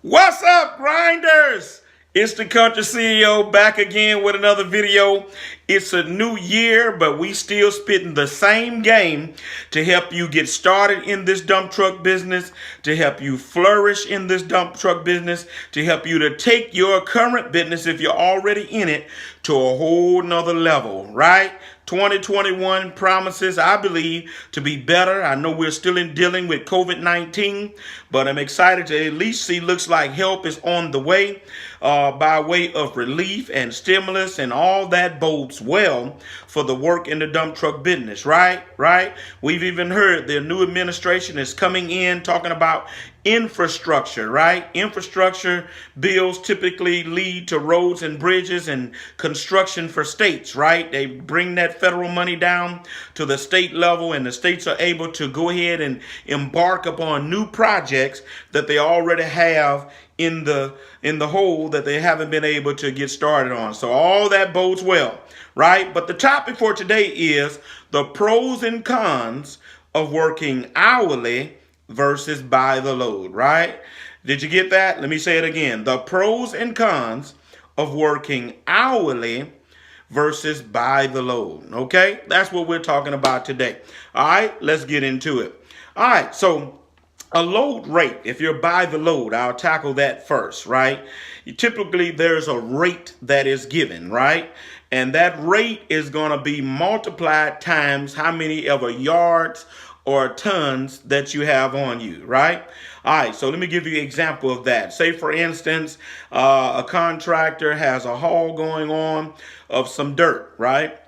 What's up, grinders? It's the Country CEO back again with another video. It's a new year, but we still spitting the same game to help you get started in this dump truck business, to help you flourish in this dump truck business, to help you to take your current business, if you're already in it, to a whole nother level, right? 2021 promises, I believe, to be better. I know we're still in dealing with COVID-19, but I'm excited to at least see looks like help is on the way by way of relief and stimulus, and all that bodes well for the work in the dump truck business, right? Right? We've even heard the new administration is coming in talking about infrastructure, right? Infrastructure bills typically lead to roads and bridges and construction for states, right? They bring that federal money down to the state level, and the states are able to go ahead and embark upon new projects that they already have in the hole that they haven't been able to get started on. So all that bodes well, right? But the topic for today is the pros and cons of working hourly versus by the load, right? Did you get that? Let me say it again. The pros and cons of working hourly versus by the load. Okay? That's what we're talking about today. All right, let's get into it. All right, so a load rate, if you're by the load, I'll tackle that first, right? Typically, there's a rate that is given, right? And that rate is going to be multiplied times how many ever yards or tons that you have on you, right? All right, so let me give you an example of that. Say, for instance, a contractor has a haul going on of some dirt, right?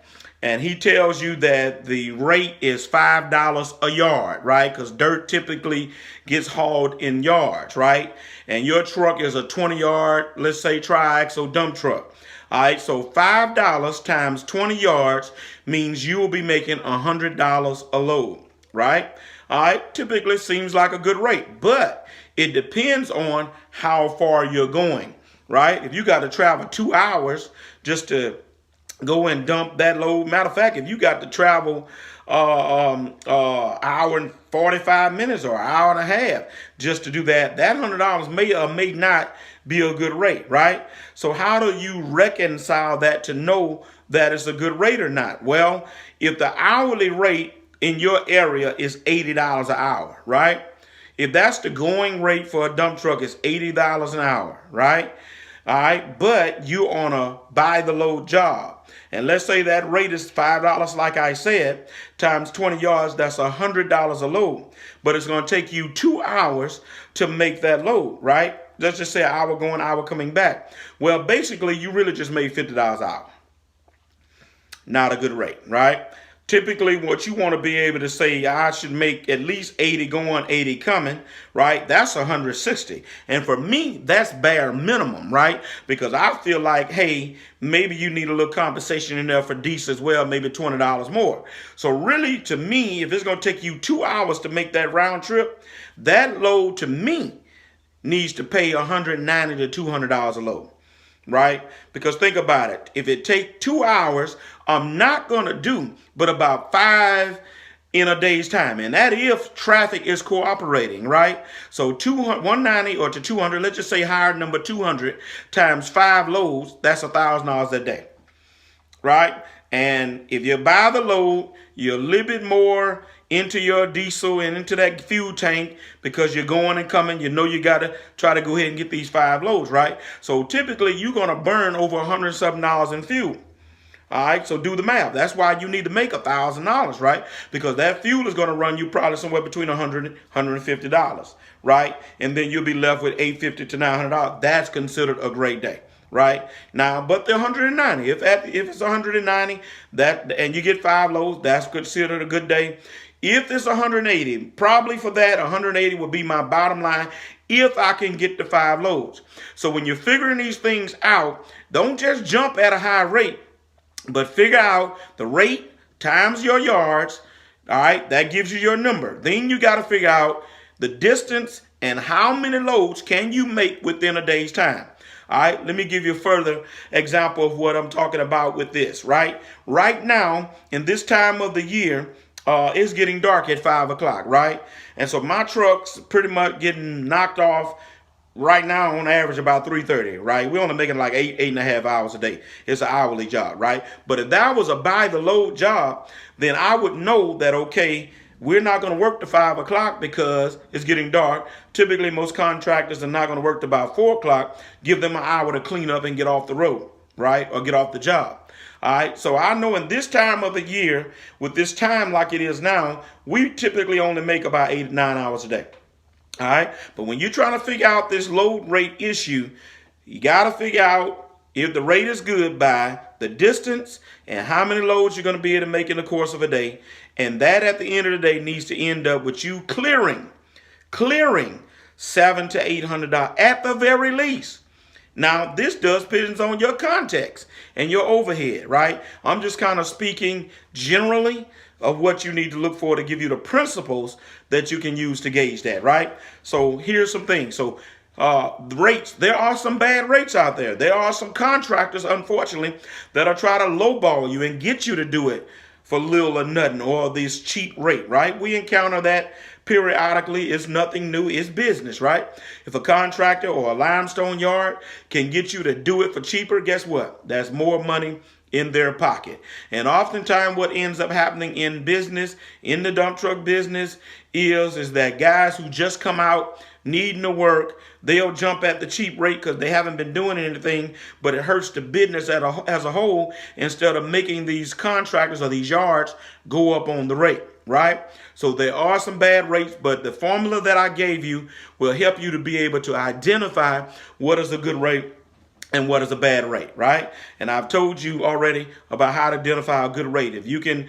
And he tells you that the rate is $5 a yard, right? Because dirt typically gets hauled in yards, right? And your truck is a 20-yard, let's say, triaxle dump truck. All right, so $5 times 20 yards means you will be making $100 a load, right? All right, typically seems like a good rate, but it depends on how far you're going, right? If you got to travel 2 hours just to go and dump that load. Matter of fact, if you got to travel hour and 45 minutes or an hour and a half just to do that, that $100 may or may not be a good rate, right? So how do you reconcile that to know that it's a good rate or not? Well, if the hourly rate in your area is $80 an hour, right? If that's the going rate for a dump truck, it's $80 an hour, right? All right, but you on a by the load job. And let's say that rate is $5, like I said, times 20 yards, that's $100 a load. But it's going to take you 2 hours to make that load, right? Let's just say an hour going, hour coming back. Well, basically, you really just made $50 an hour. Not a good rate, right? Typically, what you want to be able to say, I should make at least 80 going, 80 coming, right? That's 160. And for me, that's bare minimum, right? Because I feel like, hey, maybe you need a little compensation in there for diesel as well, maybe $20 more. So really, to me, if it's going to take you 2 hours to make that round trip, that load to me needs to pay $190 to $200 a load, right? Because think about it. If it takes 2 hours, I'm not going to do but about 5 in a day's time. And that if traffic is cooperating, right? So 190 or to 200, let's just say higher number 200 times 5 loads, that's $1,000 a day, right? And if you buy the load, you're a little bit more into your diesel and into that fuel tank because you're going and coming. You know you got to try to go ahead and get these 5 loads, right? So typically you're going to burn over $100 in fuel. All right, so do the math. That's why you need to make $1,000, right? Because that fuel is going to run you probably somewhere between $100 and $150, right? And then you'll be left with $850 to $900. That's considered a great day, right? Now, but the 190, if it's 190, that and you get 5 loads, that's considered a good day. If it's 180, probably for that, 180 would be my bottom line if I can get the 5 loads. So when you're figuring these things out, don't just jump at a high rate, but figure out the rate times your yards. All right, that gives you your number. Then you got to figure out the distance and how many loads can you make within a day's time. All right, let me give you a further example of what I'm talking about with this, right? Right now, in this time of the year, it's getting dark at 5 o'clock, right? And so my truck's pretty much getting knocked off right now on average about 330, right? We're only making like 8.5 hours a day. It's an hourly job, right? But if that was a by the load job, then I would know that, okay, we're not going to work to 5 o'clock because it's getting dark. Typically most contractors are not going to work to about 4 o'clock. Give them an hour to clean up and get off the road, right? Or get off the job. All right, so I know in this time of the year, with this time like it is now, we typically only make about 8 to 9 hours a day. All right. But when you're trying to figure out this load rate issue, you got to figure out if the rate is good by the distance and how many loads you're going to be able to make in the course of a day. And that at the end of the day needs to end up with you clearing $700 to $800 at the very least. Now, this does depends on your context and your overhead, right? I'm just kind of speaking generally of what you need to look for to give you the principles that you can use to gauge that, right? So here's some things. So the rates, there are some bad rates out there. There are some contractors, unfortunately, that'll try to lowball you and get you to do it for little or nothing, or this cheap rate, right? We encounter that periodically. It's nothing new. It's business, right? If a contractor or a limestone yard can get you to do it for cheaper, guess what? That's more money in their pocket. And oftentimes what ends up happening in business, in the dump truck business, is that guys who just come out needing to work, they'll jump at the cheap rate because they haven't been doing anything, but it hurts the business as a whole instead of making these contractors or these yards go up on the rate, right? So there are some bad rates, but the formula that I gave you will help you to be able to identify what is a good rate and what is a bad rate, right? And I've told you already about how to identify a good rate. If you can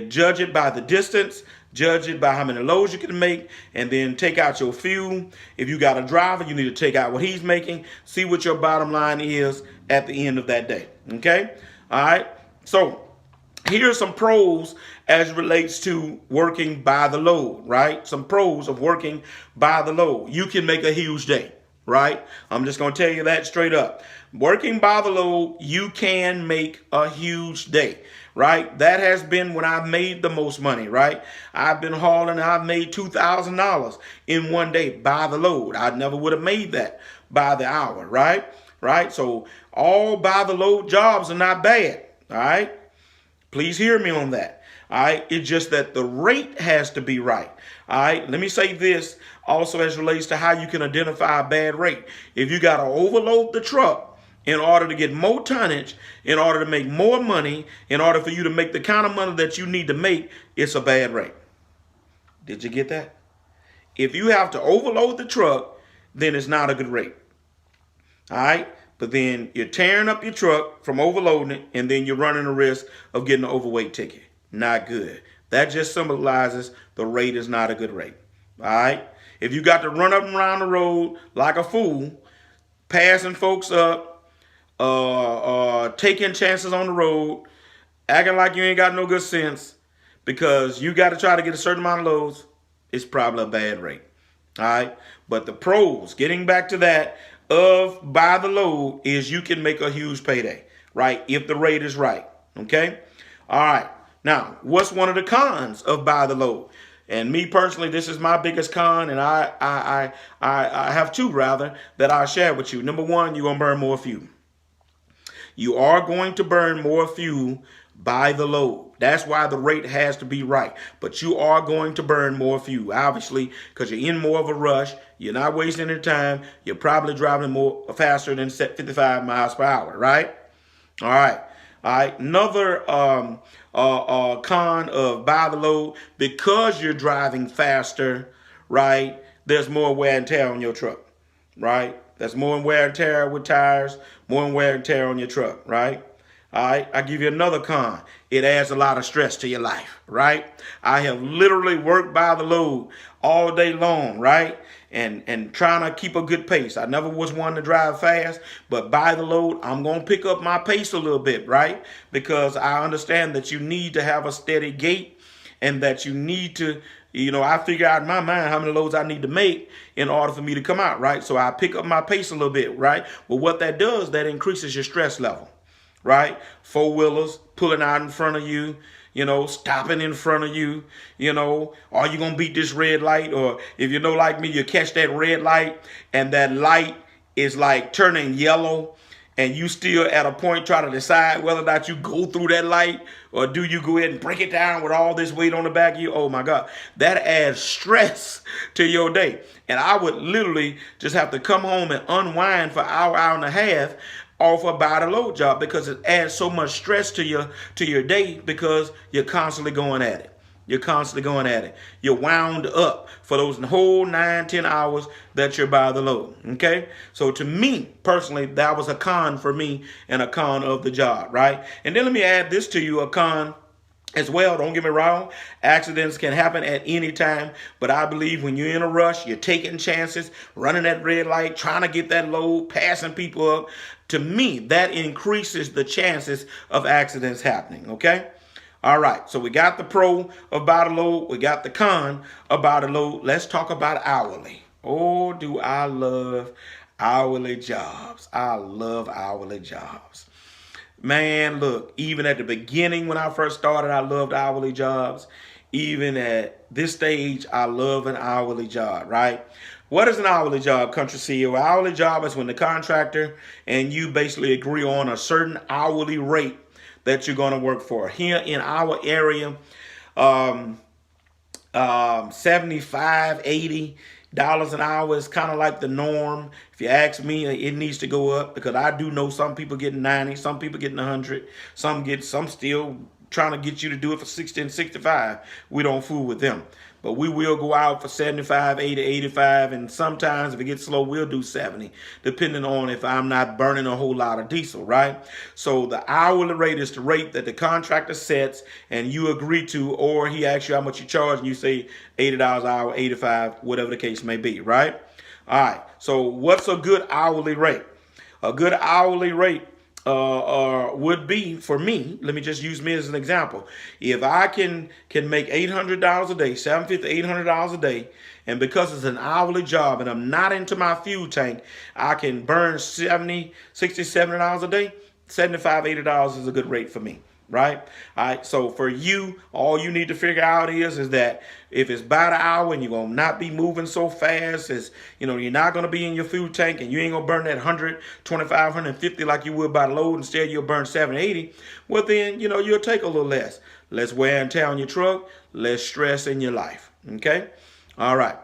judge it by the distance, judge it by how many loads you can make, and then take out your fuel. If you got a driver, you need to take out what he's making, see what your bottom line is at the end of that day, okay? All right, so here are some pros as it relates to working by the load, right? Some pros of working by the load. You can make a huge day, right? I'm just going to tell you that straight up. Working by the load, you can make a huge day, right? That has been when I've made the most money, right? I've been hauling, I've made $2,000 in one day by the load. I never would have made that by the hour, right? Right? So all by the load jobs are not bad, all right? Please hear me on that. All right. It's just that the rate has to be right. All right. Let me say this also as relates to how you can identify a bad rate. If you got to overload the truck in order to get more tonnage, in order to make more money, in order for you to make the kind of money that you need to make, it's a bad rate. Did you get that? If you have to overload the truck, then it's not a good rate. All right. But then you're tearing up your truck from overloading it, and then you're running the risk of getting an overweight ticket. Not good. That just symbolizes the rate is not a good rate. All right? If you got to run up and around the road like a fool, passing folks up, taking chances on the road, acting like you ain't got no good sense because you got to try to get a certain amount of loads, it's probably a bad rate. All right? But the pros, getting back to that, of by the load is you can make a huge payday, right? If the rate is right, okay? All right. Now, what's one of the cons of by the load? And me personally, this is my biggest con, and I have two rather that I'll share with you. Number one, you're gonna burn more fuel. You are going to burn more fuel by the load. That's why the rate has to be right. But you are going to burn more fuel, obviously, because you're in more of a rush. You're not wasting any time. You're probably driving more faster than 55 miles per hour, right? All right. All right. Another con of by the load, because you're driving faster, right? There's more wear and tear on your truck, right? There's more wear and tear with tires, more wear and tear on your truck, right? All right, I give you another con. It adds a lot of stress to your life, right? I have literally worked by the load all day long, right? And trying to keep a good pace. I never was one to drive fast, but by the load, I'm going to pick up my pace a little bit, right? Because I understand that you need to have a steady gait and that you need to, I figure out in my mind how many loads I need to make in order for me to come out, right? So I pick up my pace a little bit, right? Well, what that does, that increases your stress level. Right? Four-wheelers pulling out in front of you, stopping in front of you, are you going to beat this red light? Or if you know like me, you catch that red light and that light is like turning yellow, and you still at a point trying to decide whether or not you go through that light, or do you go ahead and break it down with all this weight on the back of you? Oh my God, that adds stress to your day. And I would literally just have to come home and unwind for an hour, hour and a half off a buy the load job, because it adds so much stress to your day, because you're constantly going at it. You're constantly going at it. You're wound up for those whole 9-10 hours that you're by the load. Okay? So to me, personally, that was a con for me, and a con of the job, right? And then let me add this to you, a con as well. Don't get me wrong. Accidents can happen at any time. But I believe when you're in a rush, you're taking chances, running that red light, trying to get that load, passing people up. To me, that increases the chances of accidents happening. Okay? All right, so we got the pro of buy the load. We got the con of buy the load. Let's talk about hourly. Oh, do I love hourly jobs. I love hourly jobs. Man, look, even at the beginning when I first started, I loved hourly jobs. Even at this stage, I love an hourly job, right? What is an hourly job, Country CEO? An hourly job is when the contractor and you basically agree on a certain hourly rate that you're going to work for. Here in our area, 75, 80 dollars an hour is kind of like the norm. If you ask me, it needs to go up, because I do know some people getting 90, some people getting 100, some still trying to get you to do it for 60 and 65. We don't fool with them. But we will go out for 75, 80, 85, and sometimes if it gets slow, we'll do 70, depending on if I'm not burning a whole lot of diesel, right? So the hourly rate is the rate that the contractor sets and you agree to, or he asks you how much you charge and you say $80 an hour, 85, whatever the case may be, right? All right, so what's a good hourly rate? A good hourly rate would be, for me, let me just use me as an example. If I can make $800 a day, $750, $800 a day, and because it's an hourly job and I'm not into my fuel tank, I can burn $70, $60, $70 a day, $75, $80 is a good rate for me. Right? All right. So for you, all you need to figure out is that if it's by the hour and you're going to not be moving so fast, as you're not going to be in your fuel tank and you ain't going to burn that 125, 150 like you would by the load. Instead, you'll burn 70, 80. Well, then, you'll take a little less. Less wear and tear on your truck, less stress in your life. Okay? All right.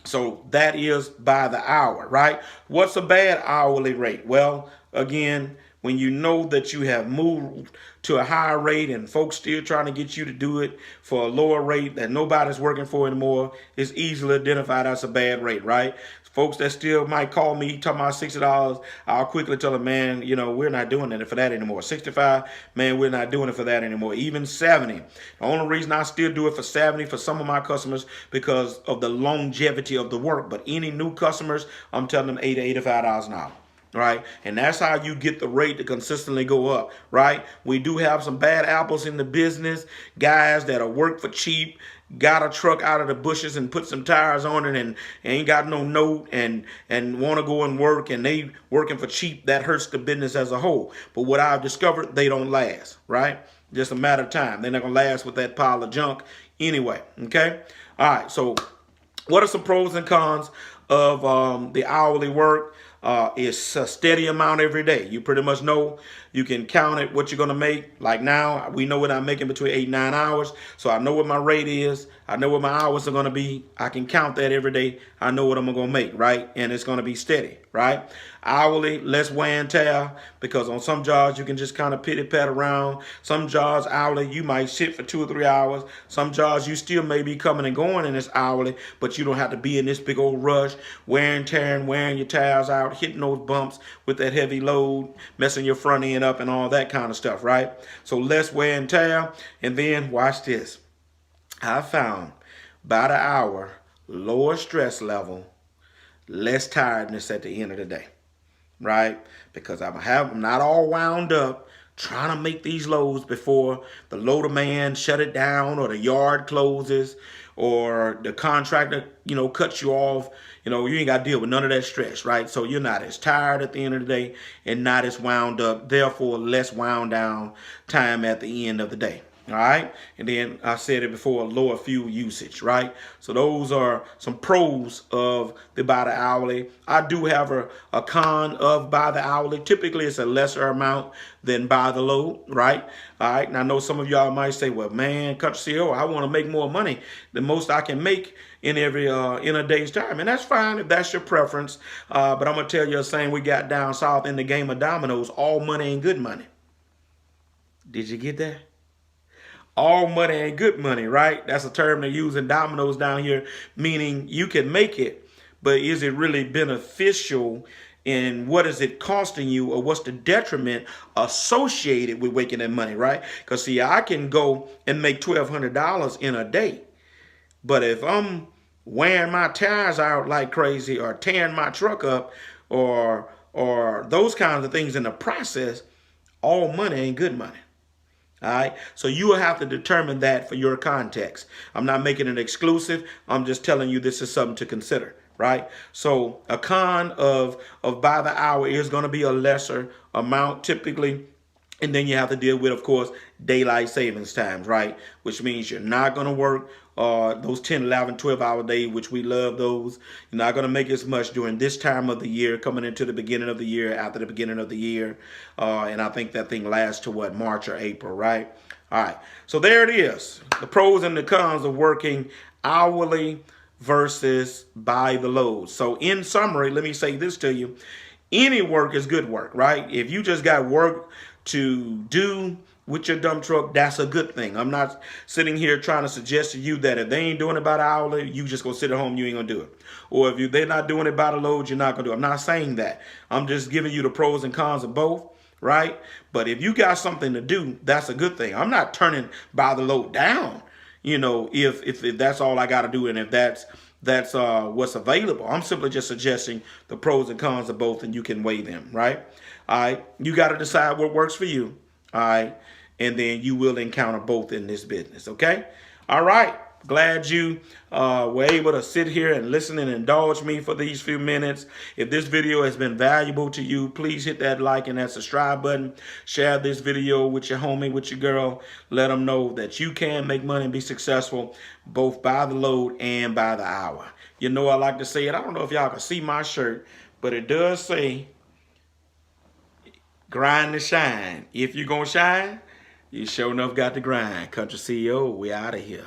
So that is by the hour, right? What's a bad hourly rate? Well, again, when you know that you have moved to a higher rate and folks still trying to get you to do it for a lower rate that nobody's working for anymore, it's easily identified as a bad rate, right? Folks that still might call me talking about $60, I'll quickly tell them, man, we're not doing it for that anymore. 65, man, we're not doing it for that anymore. Even 70. The only reason I still do it for 70 for some of my customers because of the longevity of the work. But any new customers, I'm telling them $80, $85 an hour. Right? And that's how you get the rate to consistently go up, right? We do have some bad apples in the business, guys that'll work for cheap, got a truck out of the bushes and put some tires on it and ain't got no note and want to go and work, and they working for cheap. That hurts the business as a whole. But what I've discovered, they don't last, right? Just a matter of time. They're not going to last with that pile of junk anyway, okay? All right, so what are some pros and cons of the hourly work? It's a steady amount every day. You pretty much know, you can count it, what you're going to make. Like now, we know what I'm making between 8 and 9 hours. So I know what my rate is. I know what my hours are going to be. I can count that every day. I know what I'm going to make, right? And it's going to be steady, right? Hourly, less wear and tear, because on some jobs, you can just kind of pity-pat around. Some jobs, hourly, you might sit for 2 or 3 hours. Some jobs, you still may be coming and going in this hourly, but you don't have to be in this big old rush, wearing your tires out, hitting those bumps with that heavy load, messing your front end up and all that kind of stuff, right? So less wear and tear. And then watch this. I found by the hour, lower stress level, less tiredness at the end of the day, right? Because I'm not all wound up trying to make these loads before the loader man shut it down, or the yard closes, or the contractor, cuts you off. You ain't got to deal with none of that stress, right? So you're not as tired at the end of the day and not as wound up, therefore less wound down time at the end of the day. All right. And then I said it before, lower fuel usage, right? So those are some pros of the by the hourly. I do have a con of by the hourly. Typically, it's a lesser amount than by the load, right? All right. And I know some of y'all might say, well, man, Country CEO, I want to make more money than most I can make in a day's time. And that's fine if that's your preference. But I'm going to tell you a saying we got down south in the game of dominoes, all money ain't good money. Did you get that? All money ain't good money, right? That's a term they use in dominoes down here, meaning you can make it, but is it really beneficial, and what is it costing you, or what's the detriment associated with making that money, right? Because see, I can go and make $1,200 in a day, but if I'm wearing my tires out like crazy or tearing my truck up or those kinds of things in the process, all money ain't good money. All right. So you will have to determine that for your context. I'm not making it exclusive. I'm just telling you this is something to consider. Right. So a con of by the hour is going to be a lesser amount typically. And then you have to deal with, of course, daylight savings times, right? Which means you're not going to work those 10, 11, 12-hour days, which we love those. You're not going to make as much during this time of the year, coming into the beginning of the year, after the beginning of the year. And I think that thing lasts to what, March or April, right? All right. So there it is. The pros and the cons of working hourly versus by the load. So in summary, let me say this to you. Any work is good work, right? If you just got work to do with your dump truck, that's a good thing. I'm not sitting here trying to suggest to you that if they ain't doing it by the hourly, you just gonna sit at home, you ain't gonna do it. Or if they're not doing it by the load, you're not gonna do it. I'm not saying that. I'm just giving you the pros and cons of both, right? But if you got something to do, that's a good thing. I'm not turning by the load down, you know, if that's all I gotta do, and if that's what's available. I'm simply just suggesting the pros and cons of both, and you can weigh them, right? All right. You got to decide what works for you. All right. And then you will encounter both in this business. Okay. All right. Glad you were able to sit here and listen and indulge me for these few minutes. If this video has been valuable to you, please hit that like and that subscribe button. Share this video with your homie, with your girl. Let them know that you can make money and be successful both by the load and by the hour. You know, I like to say it. I don't know if y'all can see my shirt, but it does say grind to shine. If you're going to shine, you sure enough got to grind. Country CEO, we out of here.